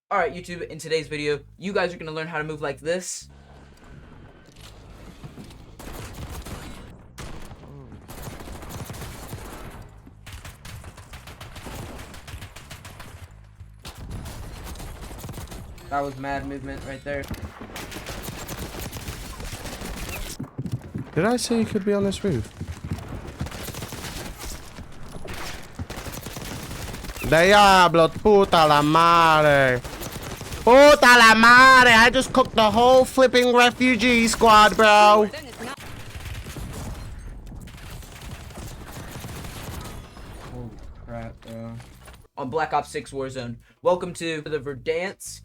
Alright, YouTube, in today's video, you guys are going to learn how to move like this. That was mad movement right there. Did I say you could be on this roof? Diablo, puta la madre. Puta la madre, I just cooked the whole flipping refugee squad, bro. Holy crap, bro. On Black Ops 6 Warzone. Welcome to the Verdansk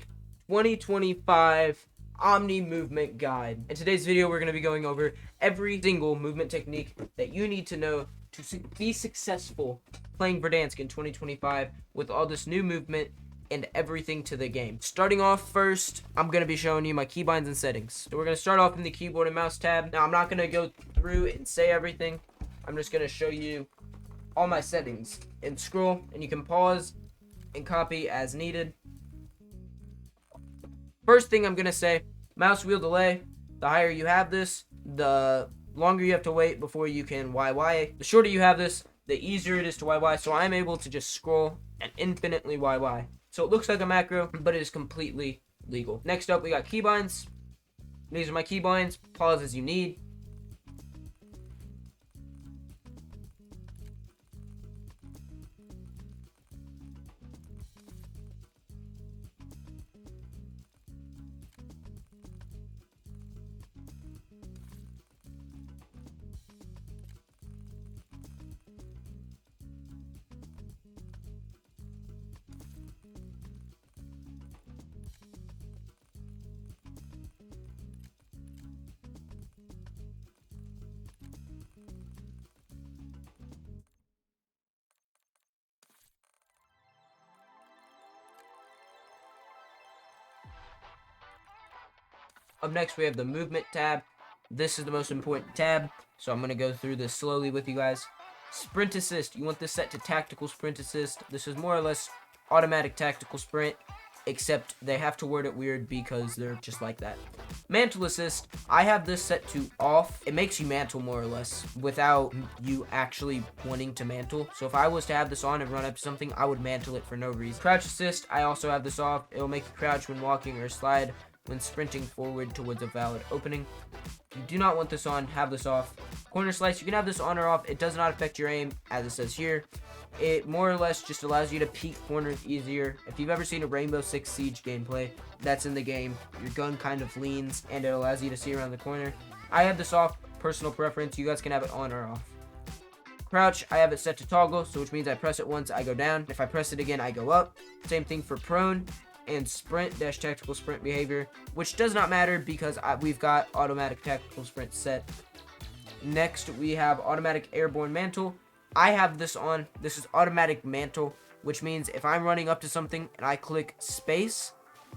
2025 Omni Movement Guide. In today's video, we're going to be going over every single movement technique that you need to know to be successful playing Verdansk in 2025 with all this new movement and everything to the game. Starting off first, I'm going to be showing you my keybinds and settings. So we're going to start off in the keyboard and mouse tab. Now, I'm not going to go through and say everything. I'm just going to show you all my settings and scroll, and you can pause and copy as needed. First thing I'm going to say, mouse wheel delay. The higher you have this, the longer you have to wait before you can YY. The shorter you have this, the easier it is to YY. So I'm able to just scroll and infinitely YY. So it looks like a macro, but it is completely legal. Next up, we got keybinds. These are my keybinds. Pause as you need. Up next, we have the movement tab. This is the most important tab, so I'm going to go through this slowly with you guys. Sprint assist. You want this set to tactical sprint assist. This is more or less automatic tactical sprint, except they have to word it weird because they're just like that. Mantle assist. I have this set to off. It makes you mantle more or less without you actually wanting to mantle. So if I was to have this on and run up to something, I would mantle it for no reason. Crouch assist. I also have this off. It will make you crouch when walking or slide when sprinting forward towards a valid opening. If you do not want this on, have this off. Corner slice, you can have this on or off. It does not affect your aim, as it says here. It more or less just allows you to peek corners easier. If you've ever seen a Rainbow Six Siege gameplay, that's in the game. Your gun kind of leans, and it allows you to see around the corner. I have this off, personal preference. You guys can have it on or off. Crouch, I have it set to toggle, so which means I press it once, I go down. If I press it again, I go up. Same thing for prone and sprint dash tactical sprint behavior, which does not matter because we've got automatic tactical sprint set. Next, we have automatic airborne mantle. I have this on. This is automatic mantle, which means if I'm running up to something and I click space,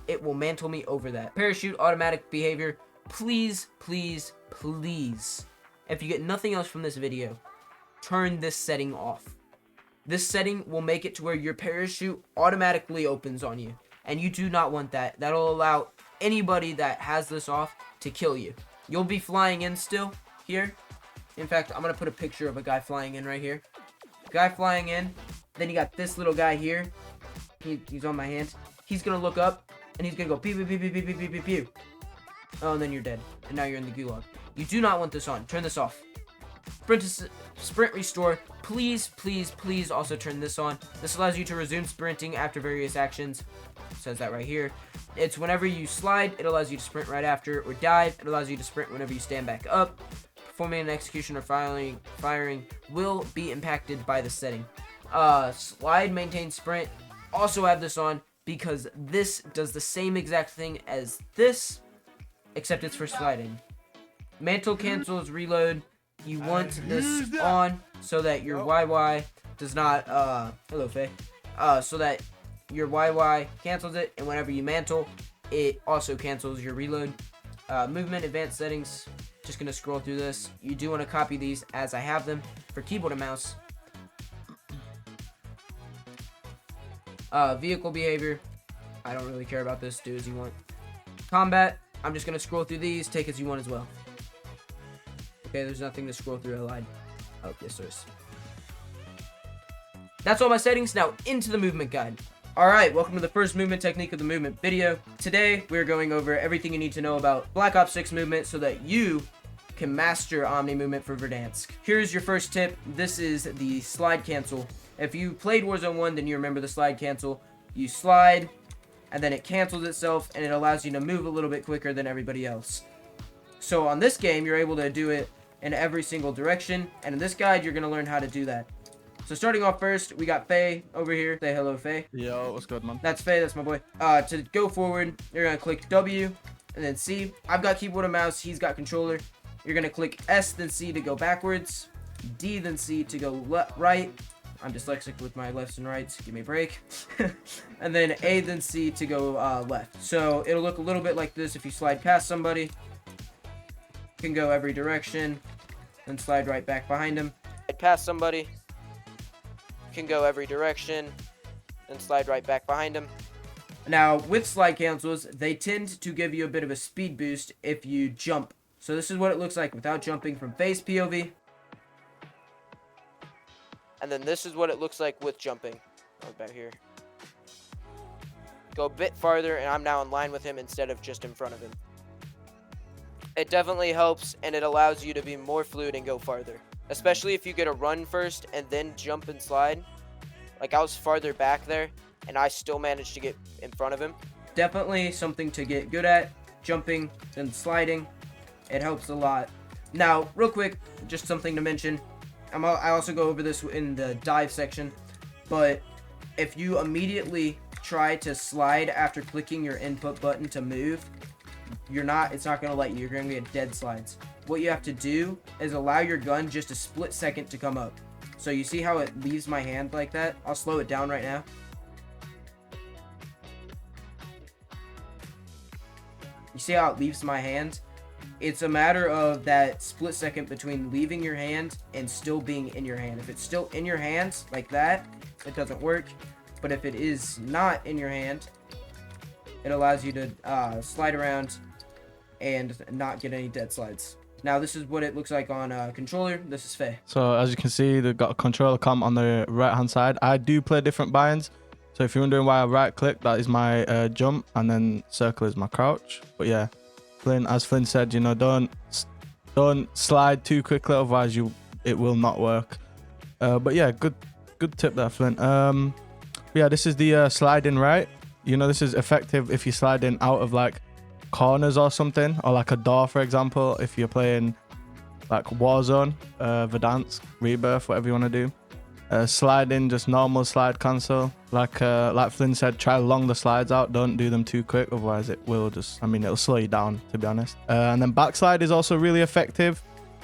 it will mantle me over that. Parachute automatic behavior. Please, please, please, if you get nothing else from this video, turn this setting off. This setting will make it to where your parachute automatically opens on you. And you do not want that. That'll allow anybody that has this off to kill you. You'll be flying in still here. In fact, I'm going to put a picture of a guy flying in right here. Guy flying in. Then you got this little guy here. He's on my hand. He's going to look up and he's going to go pew, pew, pew, pew, pew, pew, pew, pew. Oh, and then you're dead. And now you're in the gulag. You do not want this on. Turn this off. Sprint restore. Please, please, please also turn this on. This allows you to resume sprinting after various actions. It says that right here. It's whenever you slide, it allows you to sprint right after, or dive, it allows you to sprint whenever you stand back up. Performing an execution or firing will be impacted by the setting. Slide, maintain sprint. Also have this on because this does the same exact thing as this, except it's for sliding. Mantle cancels reload. You want this on so that your YY does not, hello Faye, so that your YY cancels it, and whenever you mantle, it also cancels your reload. Movement advanced settings, just going to scroll through this. You do want to copy these as I have them for keyboard and mouse. Vehicle behavior, I don't really care about this. Do as you want. Combat, I'm just going to scroll through these. Take as you want as well. Okay, there's nothing to scroll through. I lied. Oh, yes, there is. That's all my settings. Now, into the movement guide. Alright, welcome to the first movement technique of the movement video. Today, we're going over everything you need to know about Black Ops 6 movement so that you can master Omni movement for Verdansk. Here's your first tip. This is the slide cancel. If you played Warzone 1, then you remember the slide cancel. You slide, and then it cancels itself, and it allows you to move a little bit quicker than everybody else. So on this game, you're able to do it in every single direction, and in this guide, you're going to learn how to do that. So starting off first, we got Faye over here. Say hello, Faye. Yo, what's good, man? That's Faye, that's my boy. To go forward, you're going to click W, and then C. I've got keyboard and mouse, he's got controller. You're going to click S, then C to go backwards, D, then C to go right. I'm dyslexic with my lefts and rights, give me a break. And then A, then C to go left. So it'll look a little bit like this if you slide past somebody. You can go every direction, then slide right back behind him. Slide past somebody, can go every direction, then slide right back behind him. Now, with slide cancels, they tend to give you a bit of a speed boost if you jump. So this is what it looks like without jumping from Faye's POV. And then this is what it looks like with jumping. Oh, back here. Go a bit farther, and I'm now in line with him instead of just in front of him. It definitely helps, and it allows you to be more fluid and go farther. Especially if you get a run first and then jump and slide. Like I was farther back there, and I still managed to get in front of him. Definitely something to get good at. Jumping and sliding. It helps a lot. Now, real quick, just something to mention. I also go over this in the dive section. But if you immediately try to slide after clicking your input button to move, it's not going to let you. You're going to get dead slides. What you have to do is allow your gun just a split second to come up. So you see how it leaves my hand like that? I'll slow it down right now. You see how it leaves my hand? It's a matter of that split second between leaving your hand and still being in your hand. If it's still in your hand like that, it doesn't work. But if it is not in your hand, it allows you to slide around and not get any dead slides. Now, this is what it looks like on controller. This is Faye. So, as you can see, they've got a controller cam on the right-hand side. I do play different buy-ins. So, if you're wondering why I right-click, that is my jump, and then circle is my crouch. But yeah, Flynn, as Flynn said, you know, don't slide too quickly, otherwise it will not work. But yeah, good tip there, Flynn. Yeah, this is the sliding right. You know, this is effective if you're sliding out of like corners or something, or like a door, for example, if you're playing like Warzone, Verdansk, Rebirth, whatever you want to do. Sliding, just normal slide cancel. Like Flynn said, try to long the slides out. Don't do them too quick, otherwise it will it'll slow you down, to be honest. And then backslide is also really effective.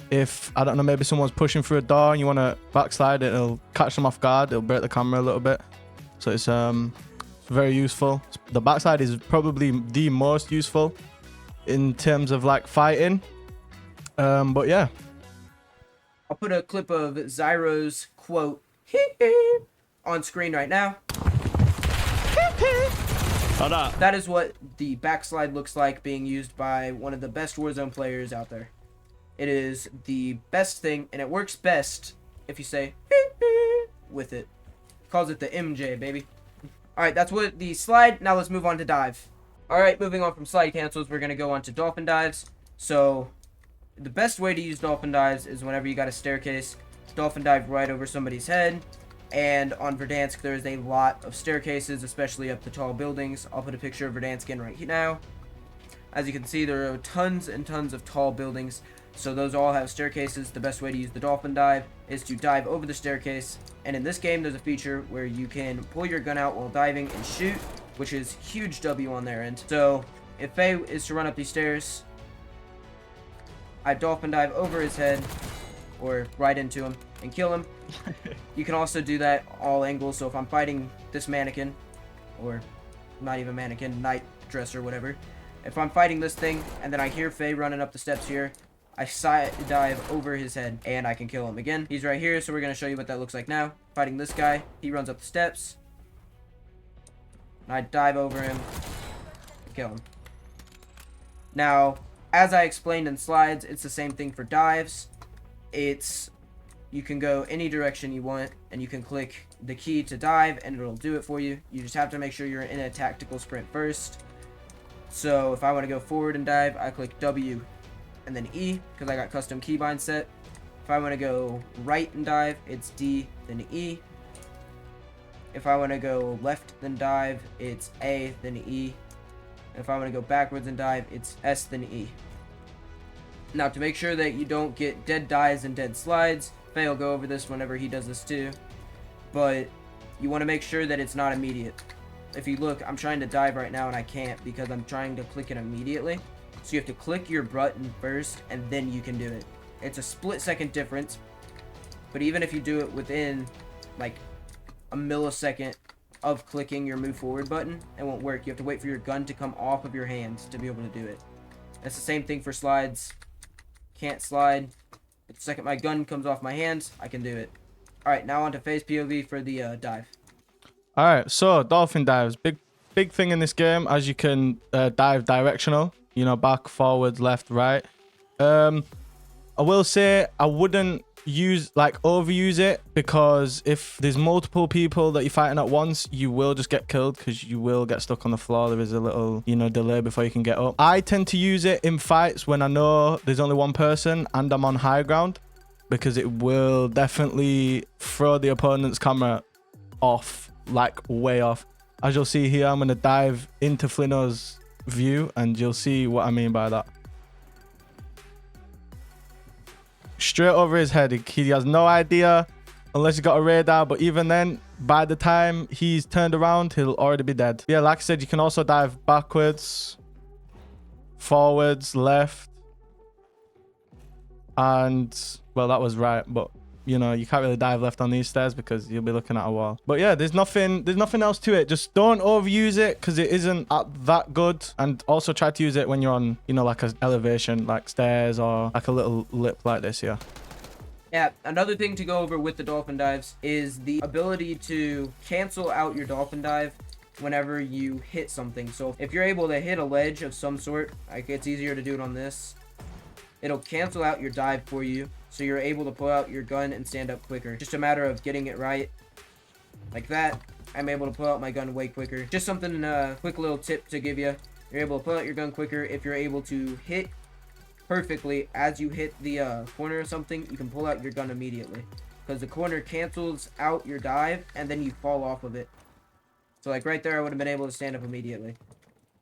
If, I don't know, maybe someone's pushing through a door and you want to backslide, it'll catch them off guard. It'll break the camera a little bit. So it's very useful. The backside is probably the most useful in terms of like fighting. But yeah. I'll put a clip of Zyro's quote on screen right now. That is what the backslide looks like being used by one of the best Warzone players out there. It is the best thing, and it works best if you say with it. Calls it the MJ, baby. Alright, that's what the slide. Now let's move on to dive. Alright, moving on from slide cancels, we're going to go on to dolphin dives. So, the best way to use dolphin dives is whenever you got a staircase. Dolphin dive right over somebody's head. And on Verdansk, there is a lot of staircases, especially up the tall buildings. I'll put a picture of Verdansk in right now. As you can see, there are tons and tons of tall buildings. So those all have staircases. The best way to use the dolphin dive is to dive over the staircase. And in this game, there's a feature where you can pull your gun out while diving and shoot, which is huge W on their end. So if Faye is to run up these stairs, I dolphin dive over his head or right into him and kill him. You can also do that all angles. So if I'm fighting this mannequin, or not even mannequin, night dress or whatever, if I'm fighting this thing and then I hear Faye running up the steps here, I side dive over his head and I can kill him again. He's right here, so we're going to show you what that looks like now. Fighting this guy, he runs up the steps. and I dive over him, kill him. Now, as I explained in slides, it's the same thing for dives. You can go any direction you want, and you can click the key to dive, and it'll do it for you. You just have to make sure you're in a tactical sprint first. So if I want to go forward and dive, I click W and then E, because I got custom keybinds set. If I want to go right and dive, it's D, then E. If I want to go left then dive, it's A, then E. If I want to go backwards and dive, it's S, then E. Now, to make sure that you don't get dead dives and dead slides, Faye will go over this whenever he does this too, but you want to make sure that it's not immediate. If you look, I'm trying to dive right now and I can't because I'm trying to click it immediately. So you have to click your button first and then you can do it. It's a split-second difference, but even if you do it within like a millisecond of clicking your move forward button, it won't work. You have to wait for your gun to come off of your hands to be able to do it. That's the same thing for slides. Can't slide. But the second my gun comes off my hands, I can do it. Alright, now on to Faye's POV for the dive. Alright, so dolphin dives. Big thing in this game, as you can dive directional. You know, back, forwards, left, right. I will say I wouldn't overuse it, because if there's multiple people that you're fighting at once, you will just get killed because you will get stuck on the floor. There is a little, delay before you can get up. I tend to use it in fights when I know there's only one person and I'm on high ground, because it will definitely throw the opponent's camera off, like way off. As you'll see here, I'm going to dive into Flino's view and you'll see what I mean by that. Straight over his head. He has no idea unless he's got a radar, but even then, by the time he's turned around, he'll already be dead. Yeah, like I said, you can also dive backwards, forwards, left, and well, that was right, but you can't really dive left on these stairs because you'll be looking at a wall. But yeah, there's nothing else to it. Just don't overuse it because it isn't that good. And also try to use it when you're on, like an elevation, like stairs or like a little lip like this here. Yeah, another thing to go over with the dolphin dives is the ability to cancel out your dolphin dive whenever you hit something. So if you're able to hit a ledge of some sort, like it's easier to do it on this, it'll cancel out your dive for you. So you're able to pull out your gun and stand up quicker. Just a matter of getting it right. Like that, I'm able to pull out my gun way quicker. Just something, quick little tip to give you. You're able to pull out your gun quicker if you're able to hit perfectly as you hit the corner or something. You can pull out your gun immediately, because the corner cancels out your dive and then you fall off of it. So like right there, I would have been able to stand up immediately.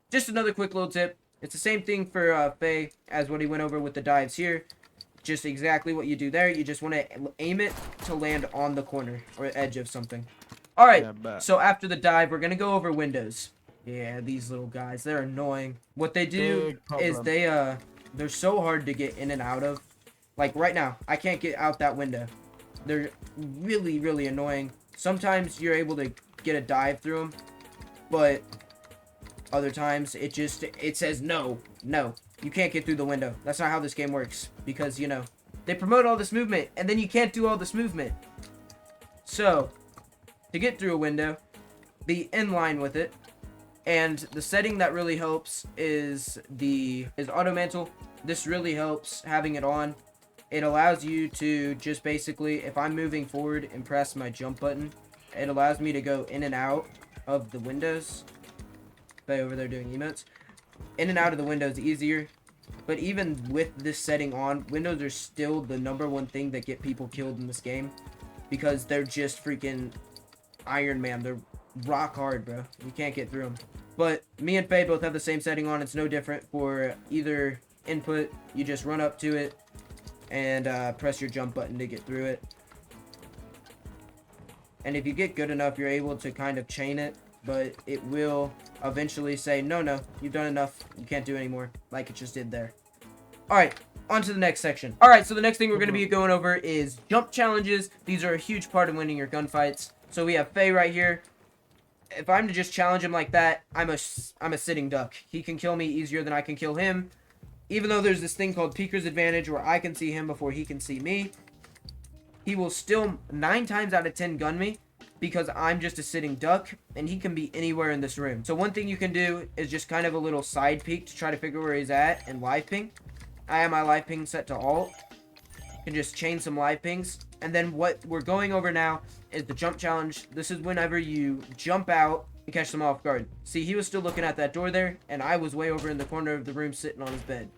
Just another quick little tip. It's the same thing for Faye as what he went over with the dives here. Just exactly what you do there. You just want to aim it to land on the corner or edge of something. All right, so after the dive, we're going to go over windows. Yeah, these little guys, they're annoying. What they do is they're so hard to get in and out of. Like right now, I can't get out that window. They're really, really annoying. Sometimes you're able to get a dive through them, but other times it says no. You can't get through the window. That's not how this game works. Because, they promote all this movement, and then you can't do all this movement. So, to get through a window, be in line with it. And the setting that really helps is auto mantle. This really helps having it on. It allows you to just basically, if I'm moving forward and press my jump button, it allows me to go in and out of the windows. Bay over there doing emotes. In and out of the windows easier. But even with this setting on, windows are still the #1 thing that get people killed in this game, because they're just freaking Iron Man. They're rock hard, bro. You can't get through them. But me and Faye both have the same setting on. It's no different for either input. You just run up to it and press your jump button to get through it. And if you get good enough, you're able to kind of chain it, but it will eventually say, no, you've done enough, you can't do anymore, like it just did there. Alright, on to the next section. Alright, so the next thing we're going to be going over is jump challenges. These are a huge part of winning your gunfights. So we have Faye right here. If I'm to just challenge him like that, I'm a sitting duck. He can kill me easier than I can kill him. Even though there's this thing called Peeker's Advantage where I can see him before he can see me, he will still 9 times out of 10 gun me. because I'm just a sitting duck and he can be anywhere in this room. So one thing you can do is just kind of a little side peek to try to figure where he's at and live ping. I have my live ping set to alt. You can just chain some live pings. And then what we're going over now is the jump challenge. This is whenever you jump out and catch them off guard. See, he was still looking at that door there, and I was way over in the corner of the room sitting on his bed.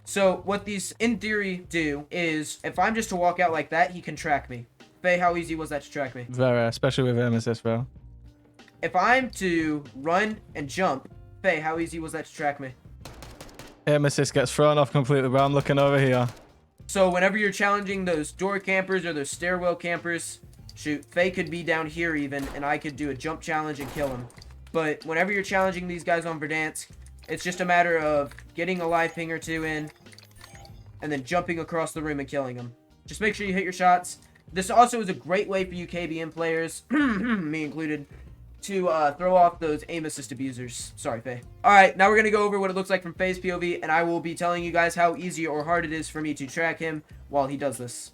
So what these in theory do is if I'm just to walk out like that, he can track me. Faye, how easy was that to track me? Very, especially with aim assist, bro. If I'm to run and jump, Faye, how easy was that to track me? Aim assist gets thrown off completely, bro. I'm looking over here. So whenever you're challenging those door campers or those stairwell campers, shoot, Faye could be down here even, and I could do a jump challenge and kill him. But whenever you're challenging these guys on Verdansk, it's just a matter of getting a live ping or two in, and then jumping across the room and killing them. Just make sure you hit your shots. This also is a great way for you KBN players, me included, to throw off those aim assist abusers. Sorry, Faye. Alright, now we're going to go over what it looks like from Faye's POV, and I will be telling you guys how easy or hard it is for me to track him while he does this.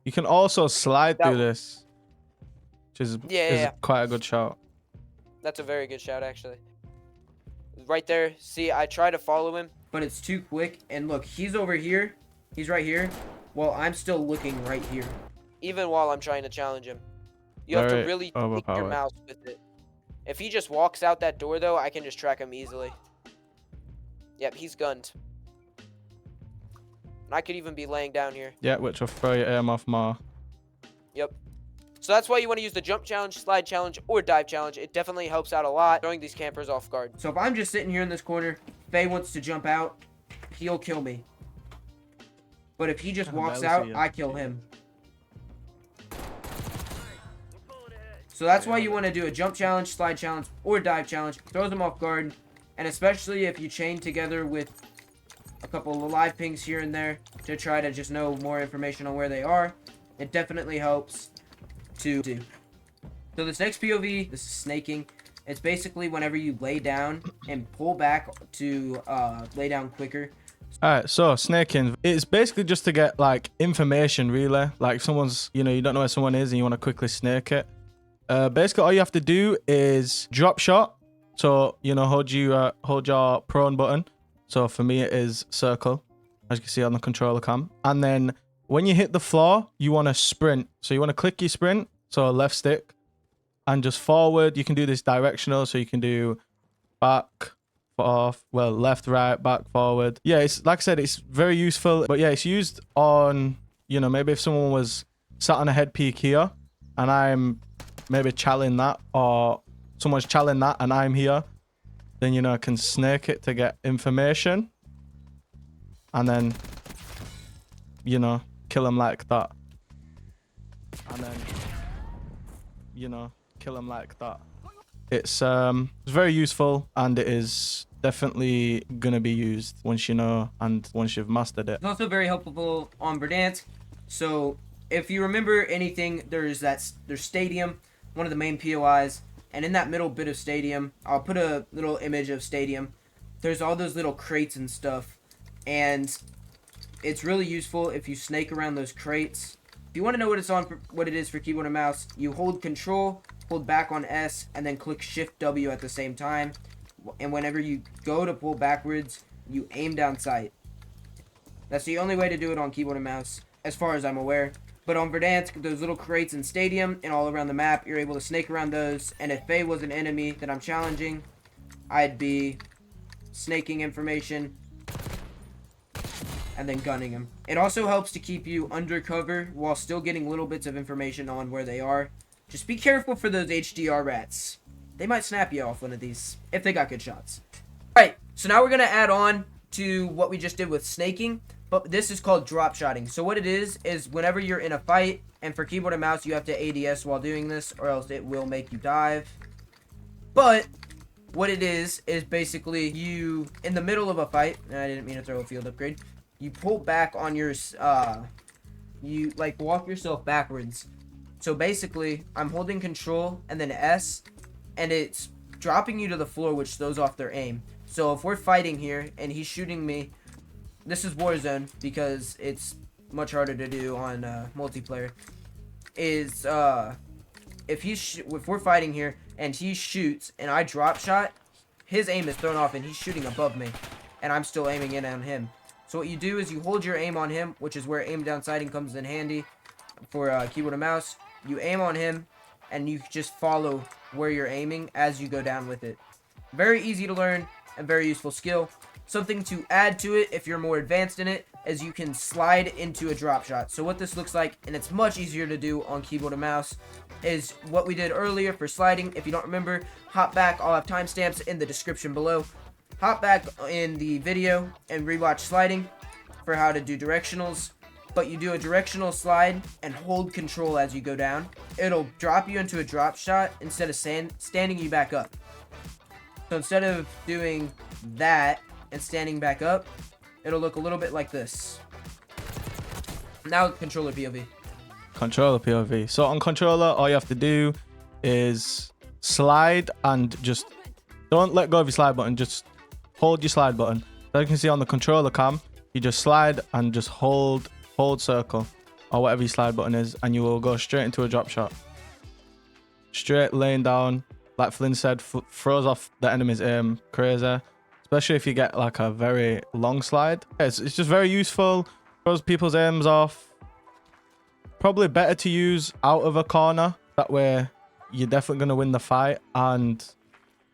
You can also slide through this, which is, Yeah. quite a good shot. That's a very good shout, actually. Right there. See, I try to follow him. But it's too quick, and look, he's over here. He's right here, while I'm still looking right here. Even while I'm trying to challenge him. You have to Very really take your overpowered. mouse with it. If he just walks out that door, though, I can just track him easily. Yep, he's gunned. And I could even be laying down here. Yeah, which will throw your aim off more. Yep. So that's why you want to use the jump challenge, slide challenge, or dive challenge. It definitely helps out a lot, throwing these campers off guard. So if I'm just sitting here in this corner, Faye wants to jump out, he'll kill me. But if he just walks out, I kill him. So that's why you want to do a jump challenge, slide challenge, or dive challenge. Throws them off guard. And especially if you chain together with a couple of live pings here and there to try to just know more information on where they are, it definitely helps to do. So this next POV, this is snaking. It's basically whenever you lay down and pull back to lay down quicker. Alright, so snaking. It's basically just to get like information, really. Like if someone's, you don't know where someone is and you want to quickly snake it. Basically all you have to do is drop shot. So, hold your prone button. So for me it is circle, as you can see on the controller cam. And then when you hit the floor, you want to sprint. So you want to click your sprint, so left stick, and just forward. You can do this directional, so you can do back, forth, well, left, right, back, forward. Yeah, it's like I said, it's very useful. But yeah, it's used on, maybe if someone was sat on a head peak here, and I'm maybe challenging that, or someone's challenging that, and I'm here, then, I can snake it to get information. And then, kill them like that. And then, kill them like that. It's very useful, and it is definitely gonna be used once you know and once you've mastered it. It's also very helpful on Verdansk. So if you remember anything, there's Stadium, one of the main POIs, and in that middle bit of Stadium, I'll put a little image of Stadium. There's all those little crates and stuff, and it's really useful if you snake around those crates. If you want to know what it is for keyboard and mouse, you hold Control, hold back on S, and then click Shift W at the same time. And whenever you go to pull backwards, you aim down sight. That's the only way to do it on keyboard and mouse, as far as I'm aware. But on Verdansk, those little crates in Stadium and all around the map, you're able to snake around those. And if Faye was an enemy that I'm challenging, I'd be snaking information and then gunning him. It also helps to keep you undercover while still getting little bits of information on where they are. Just be careful for those HDR rats. They might snap you off one of these if they got good shots. Alright, so now we're going to add on to what we just did with snaking. But this is called dropshotting. So what it is whenever you're in a fight, and for keyboard and mouse, you have to ADS while doing this, or else it will make you dive. But what it is basically you, in the middle of a fight, and I didn't mean to throw a field upgrade, you pull back on your, you like walk yourself backwards. So basically, I'm holding Control and then S, and it's dropping you to the floor, which throws off their aim. So if we're fighting here, and he's shooting me, this is Warzone because it's much harder to do on multiplayer, is if we're fighting here and he shoots and I drop shot, his aim is thrown off and he's shooting above me and I'm still aiming in on him. So what you do is you hold your aim on him, which is where aim down sighting comes in handy for keyboard and mouse. You aim on him and you just follow where you're aiming as you go down with it. Very easy to learn and very useful skill. Something to add to it if you're more advanced in it is you can slide into a drop shot. So what this looks like, and it's much easier to do on keyboard and mouse, is what we did earlier for sliding. If you don't remember, hop back. I'll have timestamps in the description below. Hop back in the video and rewatch sliding for how to do directionals. But you do a directional slide and hold control as you go down. It'll drop you into a drop shot instead of standing you back up. So instead of doing that and standing back up, it'll look a little bit like this. Now controller POV. Controller POV. So on controller, all you have to do is slide and just don't let go of your slide button. Just hold your slide button. So you can see on the controller cam, you just slide and just hold circle or whatever your slide button is, and you will go straight into a drop shot. Straight laying down, like Flynn said, throws off the enemy's aim crazy. Especially if you get like a very long slide. It's just very useful. Throws people's aims off. Probably better to use out of a corner. That way you're definitely going to win the fight. And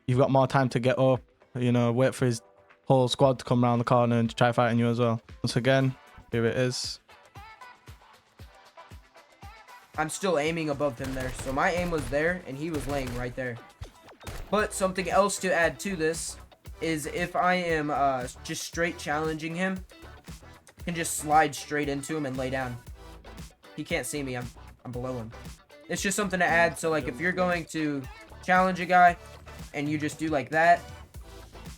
you've got more time to get up. You know, wait for his whole squad to come around the corner and try fighting you as well. Once again, here it is. I'm still aiming above him there. So my aim was there and he was laying right there. But something else to add to this is if I am just straight challenging him, I can just slide straight into him and lay down. He can't see me. I'm below him. It's just something to add. So like if you're going to challenge a guy and you just do like that,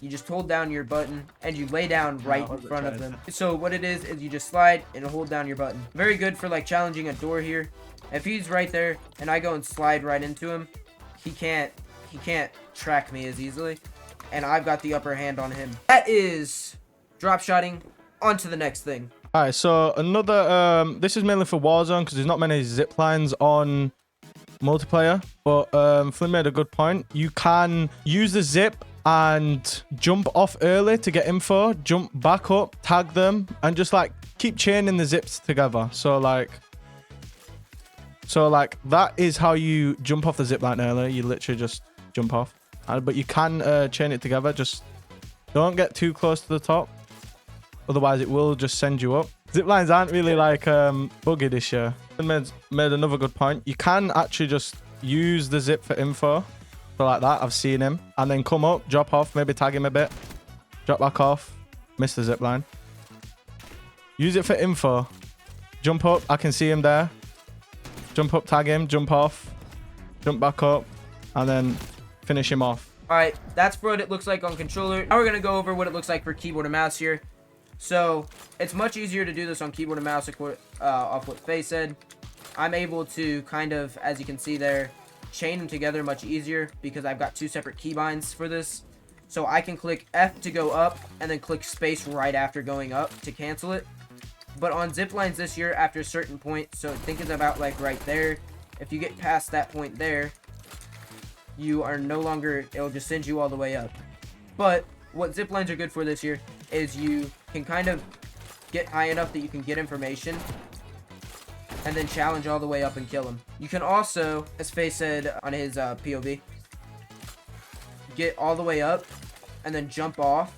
you just hold down your button and you lay down right in front of them. So what it is you just slide and hold down your button. Very good for like challenging a door here. If he's right there and I go and slide right into him, he can't track me as easily. And I've got the upper hand on him. That is drop shotting. On to the next thing. All right, so another this is mainly for Warzone because there's not many zip lines on multiplayer, but Flynn made a good point. You can use the zip and jump off early to get info, jump back up, tag them, and just like keep chaining the zips together. So like that is how you jump off the zip line early. You literally just jump off. But you can chain it together. Just don't get too close to the top, otherwise it will just send you up. Zip lines aren't really like buggy this year. Made another good point. You can actually just use the zip for info. So like that, I've seen him, and then come up, drop off, maybe tag him a bit, drop back off, miss the zip line. Use it for info. Jump up, I can see him there. Jump up, tag him, jump off, jump back up, and then finish him off. Alright, that's what it looks like on controller. Now we're going to go over what it looks like for keyboard and mouse here. So, it's much easier to do this on keyboard and mouse off what Faye said. I'm able to kind of, as you can see there, chain them together much easier because I've got two separate keybinds for this. So I can click F to go up and then click space right after going up to cancel it. But on Ziplines this year, after a certain point, so think it's about like right there. If you get past that point there, you are no longer, it'll just send you all the way up. But what Ziplines are good for this year is you can kind of get high enough that you can get information and then challenge all the way up and kill him. You can also, as Faye said on his POV, get all the way up and then jump off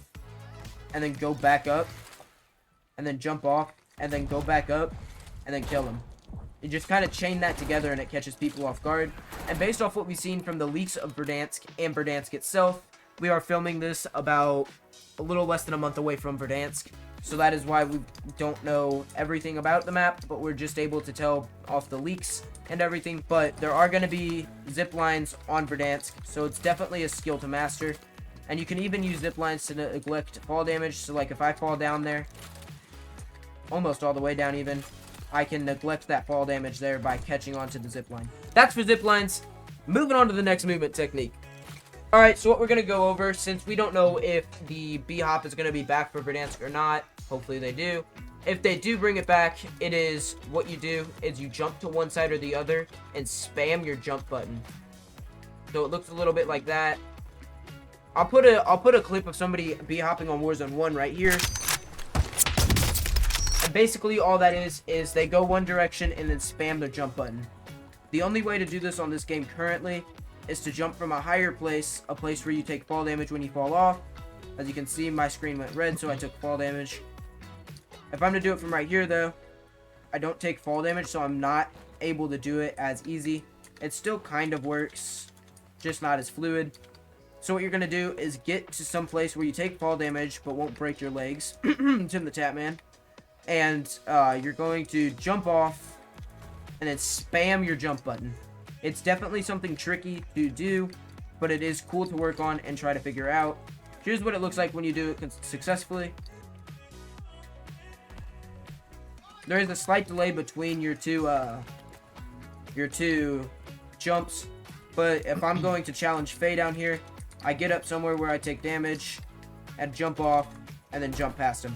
and then go back up and then jump off and then go back up and then kill him. You just kind of chain that together and it catches people off guard. And based off what we've seen from the leaks of Verdansk and Verdansk itself, we are filming this about a little less than a month away from Verdansk. So that is why we don't know everything about the map, but we're just able to tell off the leaks and everything. But there are going to be zip lines on Verdansk, so it's definitely a skill to master. And you can even use zip lines to neglect fall damage. So like if I fall down there, almost all the way down even, I can neglect that fall damage there by catching onto the zip line. That's for zip lines. Moving on to the next movement technique. Alright, so what we're going to go over, since we don't know if the B-Hop is going to be back for Verdansk or not, Hopefully they do. If they do bring it back, it is what you do is you jump to one side or the other and spam your jump button. So it looks a little bit like that. I'll put a clip of somebody hopping on Warzone 1 right here. And basically all that is they go one direction and then spam their jump button. The only way to do this on this game currently is to jump from a higher place, a place where you take fall damage when you fall off. As you can see, my screen went red, so I took fall damage. If I'm to do it from right here, though, I don't take fall damage, so I'm not able to do it as easy. It still kind of works, just not as fluid. So what you're going to do is get to some place where you take fall damage, but won't break your legs. Tim the Tap Man. And you're going to jump off and then spam your jump button. It's definitely something tricky to do, but it is cool to work on and try to figure out. Here's what it looks like when you do it successfully. There is a slight delay between your two jumps, but if I'm going to challenge Faye down here, I get up somewhere where I take damage and jump off and then jump past him.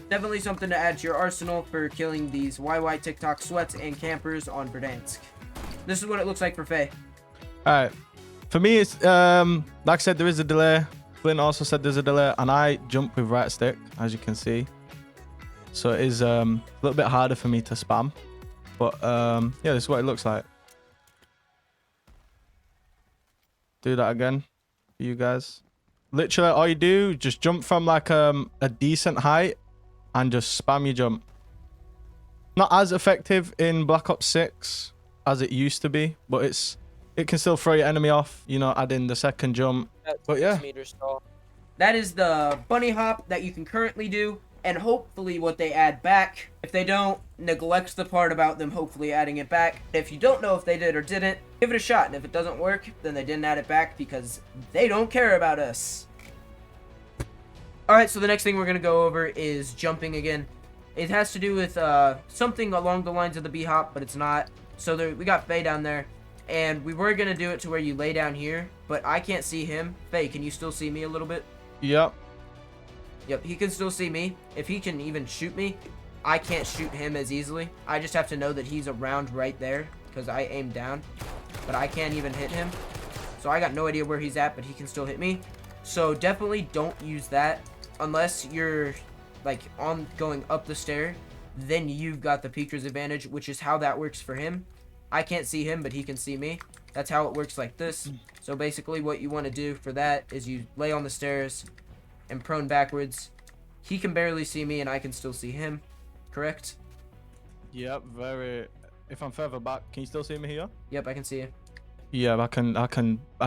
Definitely something to add to your arsenal for killing these YY TikTok sweats and campers on Verdansk. This is what it looks like for Faye. Alright. For me, it's like I said, there is a delay. Flynn also said there's a delay, and I jump with right stick, as you can see. So it is a little bit harder for me to spam. But yeah, this is what it looks like. Do that again for you guys. Literally, all you do, just jump from like a decent height and just spam your jump. Not as effective in Black Ops 6 as it used to be, but it can still throw your enemy off, you know, add in the second jump. But yeah. That is the bunny hop that you can currently do, and hopefully what they add back. If they don't, neglect the part about them hopefully adding it back. If you don't know if they did or didn't, give it a shot, and if it doesn't work, then they didn't add it back because they don't care about us. Alright, so the next thing we're going to go over is jumping again. It has to do with something along the lines of the B-hop, but it's not. So we got Faye down there, and we were going to do it to where you lay down here, but I can't see him. Faye, can you still see me a little bit? Yep. Yep, he can still see me. If he can even shoot me, I can't shoot him as easily. I just have to know that he's around right there because I aim down, but I can't even hit him. So I got no idea where he's at, but he can still hit me. So definitely don't use that unless you're like on going up the stair. Then you've got the peeker's advantage, which is how that works for him. I can't see him, but he can see me. That's how it works like this. So basically what you want to do for that is you lay on the stairs and prone backwards. He can barely see me and I can still see him. Correct? Yep, very. If I'm further back, can you still see me here? Yep, I can see you. Yeah, I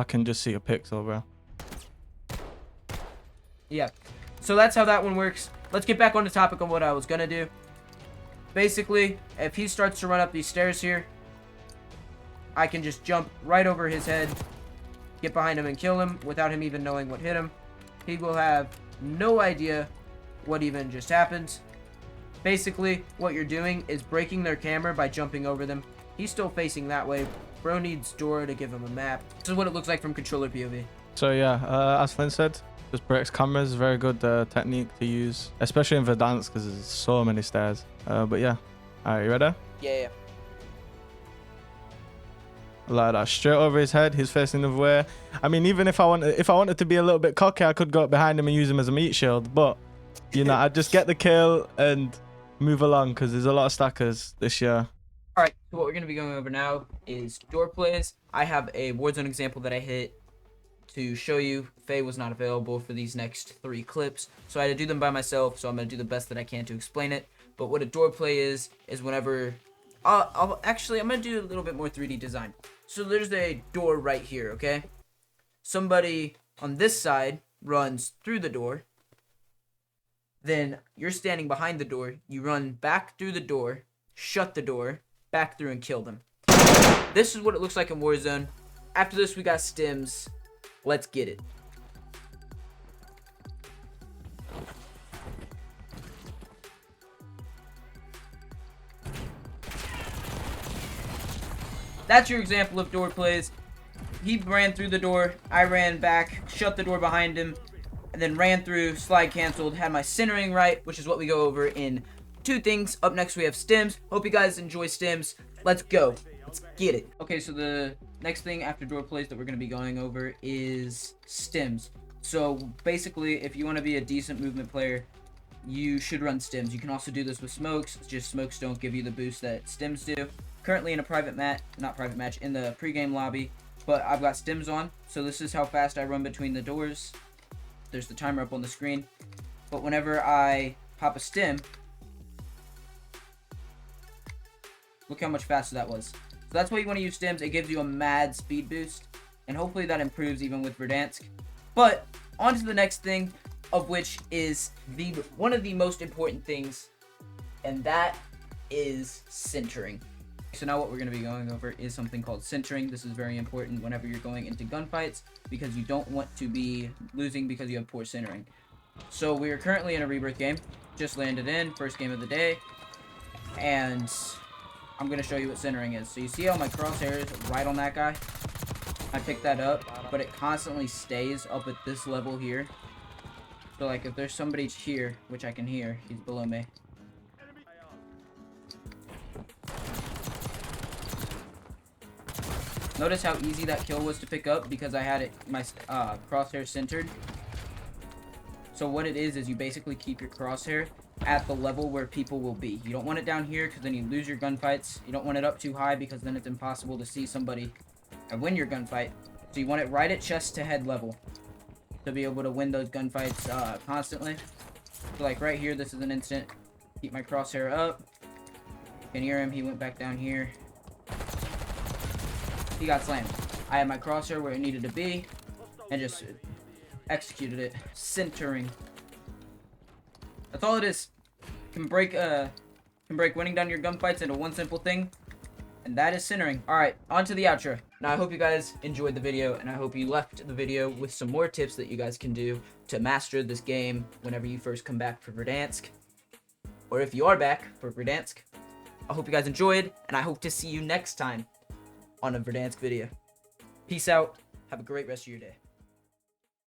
can just see a pixel, bro. Yeah. So that's how that one works. Let's get back on the topic of what I was gonna do. Basically, if he starts to run up these stairs here, I can just jump right over his head, get behind him and kill him without him even knowing what hit him. He will have no idea what even just happened. Basically, what you're doing is breaking their camera by jumping over them. He's still facing that way. Bro needs Dora to give him a map. This is what it looks like from controller POV. So yeah, as Flynn said, just breaks cameras. Very good technique to use, especially in Verdansk because there's so many stairs. But yeah, all right, you ready? Yeah. Like that, straight over his head. He's facing the other way. I mean, even if I wanted to be a little bit cocky, I could go up behind him and use him as a meat shield. But you know, I'd just get the kill and move along because there's a lot of stackers this year. All right, so what we're gonna be going over now is door plays. I have a Warzone example that I hit to show you. Faye was not available for these next 3 clips, so I had to do them by myself. So I'm gonna do the best that I can to explain it. But what a door play is whenever I'm gonna do a little bit more 3D design. So there's a door right here, okay? Somebody on this side runs through the door. Then you're standing behind the door. You run back through the door, shut the door, back through and kill them. This is what it looks like in Warzone. After this, we got Stims. Let's get it. That's your example of door plays. He ran through the door. I ran back, shut the door behind him. and then ran through, slide canceled, had my centering right, which is what we go over in 2 things. Up next we have stims. Hope you guys enjoy stims. Let's go. Let's get it. Okay, so the next thing after door plays that we're going to be going over is stims. So basically, if you want to be a decent movement player, you should run stims. You can also do this with smokes, just smokes don't give you the boost that stims do. Currently in a in the pregame lobby, but I've got stims on, so this is how fast I run between the doors. There's the timer up on the screen, but whenever I pop a stim, look how much faster that was. So that's why you want to use stims. It gives you a mad speed boost, and hopefully that improves even with Verdansk. But on to the next thing, of which is one of the most important things, and that is centering. So now what we're going to be going over is something called centering. This is very important whenever you're going into gunfights, because you don't want to be losing because you have poor centering. So we are currently in a rebirth game, just landed in, first game of the day, and I'm going to show you what centering is. So you see how my crosshair is right on that guy? I picked that up, but it constantly stays up at this level here. So like if there's somebody here, which I can hear, he's below me. Notice how easy that kill was to pick up because I had my crosshair centered. So what it is you basically keep your crosshair at the level where people will be. You don't want it down here because then you lose your gunfights. You don't want it up too high because then it's impossible to see somebody and win your gunfight. So you want it right at chest to head level to be able to win those gunfights constantly. So like right here, this is an instant. Keep my crosshair up. You can hear him. He went back down here. He got slammed. I had my crosshair where it needed to be and just executed it. Centering. That's all it is. Can break winning down your gunfights into one simple thing, and that is centering. Alright, on to the outro. Now I hope you guys enjoyed the video, and I hope you left the video with some more tips that you guys can do to master this game whenever you first come back for Verdansk. Or if you are back for Verdansk. I hope you guys enjoyed, and I hope to see you next time on a Verdansk video. Peace out. Have a great rest of your day.